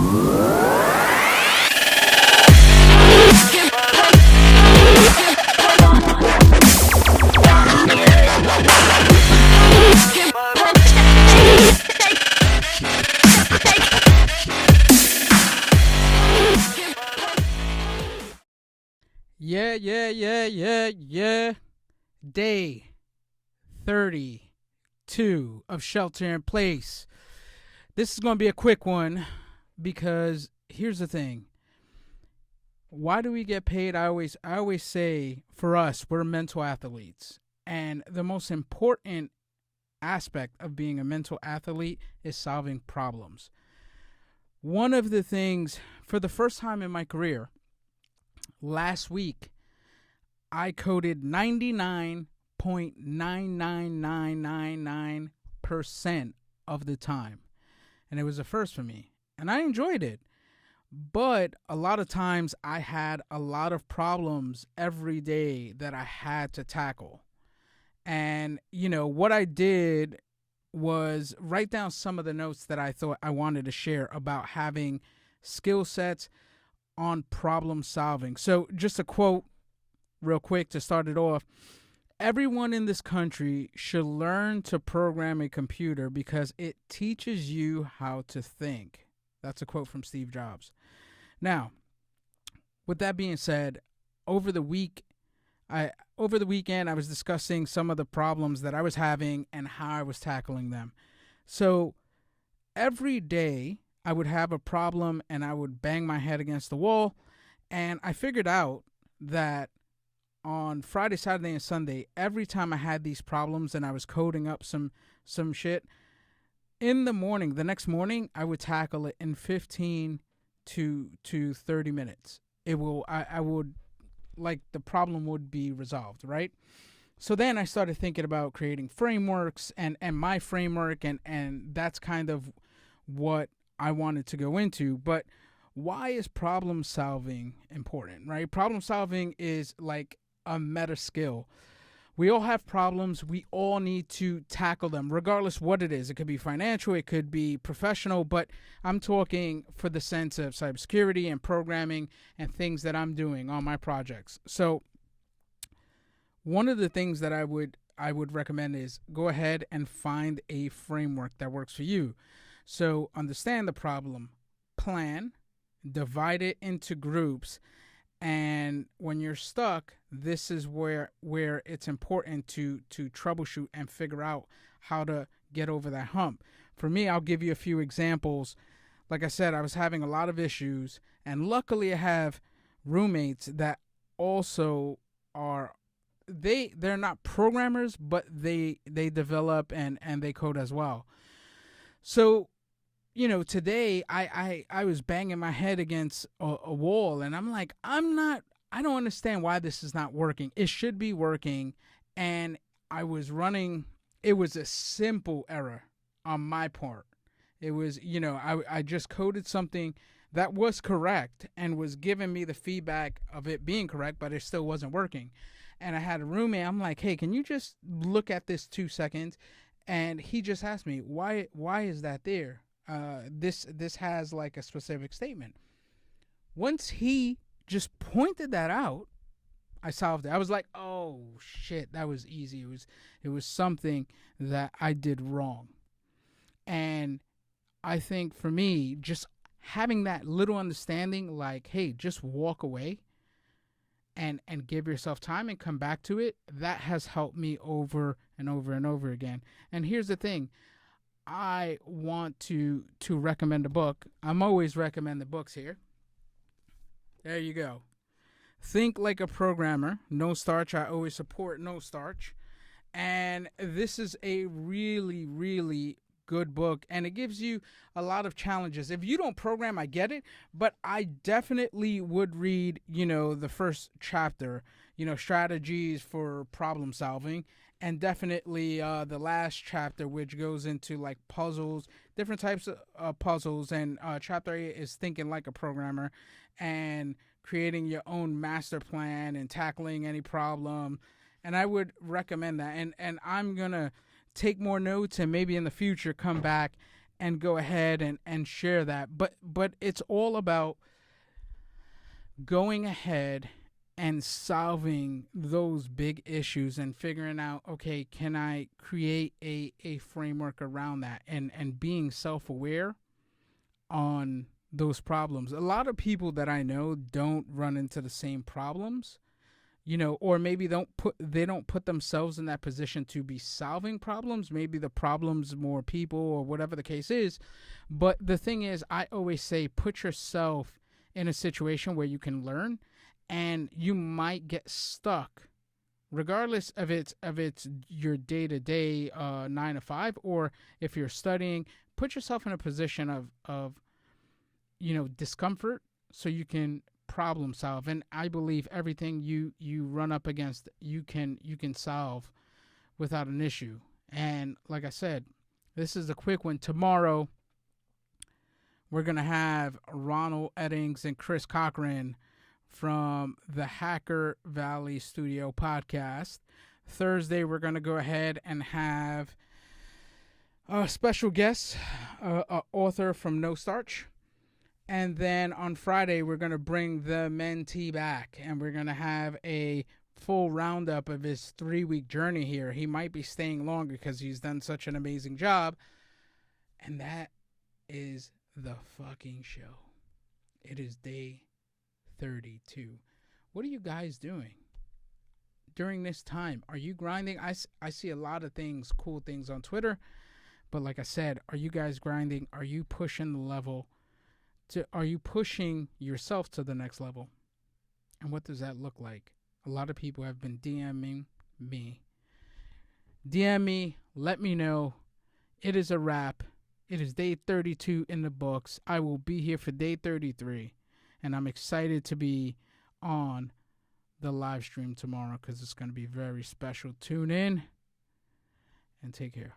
Yeah. Day 32 of Shelter in Place. This is going to be a quick one because here's the thing. Why do we get paid? I always say, for us, we're mental athletes. And the most important aspect of being a mental athlete is solving problems. One of the things, for the first time in my career, last week, I coded 99.99999% of the time. And it was a first for me. And I enjoyed it. But a lot of times I had a lot of problems every day that I had to tackle. And, what I did was write down some of the notes that I thought I wanted to share about having skill sets on problem solving. So just a quote real quick to start it off. Everyone in this country should learn to program a computer because it teaches you how to think. That's a quote from Steve Jobs. Now, with that being said, over the weekend, I was discussing some of the problems that I was having and how I was tackling them. So every day I would have a problem and I would bang my head against the wall. And I figured out that on Friday, Saturday, and Sunday, every time I had these problems and I was coding up some shit, in the morning, the next morning, I would tackle it in 15 to 30 minutes. I would, like, the problem would be resolved, right? So then I started thinking about creating frameworks and my framework, and that's kind of what I wanted to go into. But why is problem solving important, right? Problem solving is like a meta skill. We all have problems. We all need to tackle them, regardless what it is. It could be financial, it could be professional, but I'm talking for the sense of cybersecurity and programming and things that I'm doing on my projects. So one of the things that I would recommend is go ahead and find a framework that works for you. So understand the problem, plan, divide it into groups, and when you're stuck, this is where it's important to troubleshoot and figure out how to get over that hump. For me, I'll give you a few examples. Like I said, I was having a lot of issues, and luckily I have roommates that also are they're not programmers, but they develop and they code as well. So today I was banging my head against a wall, and I'm like, I don't understand why this is not working. It should be working. And I was running, it was a simple error on my part. It was, I just coded something that was correct and was giving me the feedback of it being correct, but it still wasn't working. And I had a roommate, I'm like, hey, can you just look at this 2 seconds? And he just asked me, why is that there? This has like a specific statement. Once he just pointed that out, I solved it. I was like, oh shit, that was easy. It was something that I did wrong. And I think for me, just having that little understanding, like, hey, just walk away and give yourself time and come back to it, that has helped me over and over and over again. And here's the thing. I want to recommend a book. I'm always recommending books here. There you go. Think Like a Programmer, No Starch. I always support No Starch. And this is a really, really good book, and it gives you a lot of challenges. If you don't program, I get it, but I definitely would read, the first chapter, strategies for problem solving, and definitely the last chapter, which goes into like puzzles, different types of puzzles, and chapter 8 is Thinking Like a Programmer and creating your own master plan and tackling any problem. And I would recommend that, and I'm gonna take more notes and maybe in the future come back and go ahead and share that. But it's all about going ahead and solving those big issues and figuring out, okay, can I create a framework around that, and being self-aware on those problems. A lot of people that I know don't run into the same problems, or maybe they don't put themselves in that position to be solving problems. Maybe the problem's more people or whatever the case is. But the thing is, I always say, put yourself in a situation where you can learn, and you might get stuck, regardless of it's your day-to-day 9 to 5, or if you're studying. Put yourself in a position of discomfort, so you can problem solve. And I believe everything you run up against, you can solve without an issue. And like I said, this is a quick one. Tomorrow we're gonna have Ronald Eddings and Chris Cochran from the Hacker Valley Studio podcast. Thursday we're gonna go ahead and have a special guest, author from No Starch. And then on Friday, we're going to bring the mentee back, and we're going to have a full roundup of his 3-week journey here. He might be staying longer because he's done such an amazing job. And that is the fucking show. It is day 32. What are you guys doing during this time? Are you grinding? I see a lot of things, cool things on Twitter. But like I said, are you guys grinding? Are you pushing the level? Are you pushing yourself to the next level? And what does that look like? A lot of people have been DMing me. DM me, let me know. It is a wrap. It is day 32 in the books. I will be here for day 33. And I'm excited to be on the live stream tomorrow because it's going to be very special. Tune in and take care.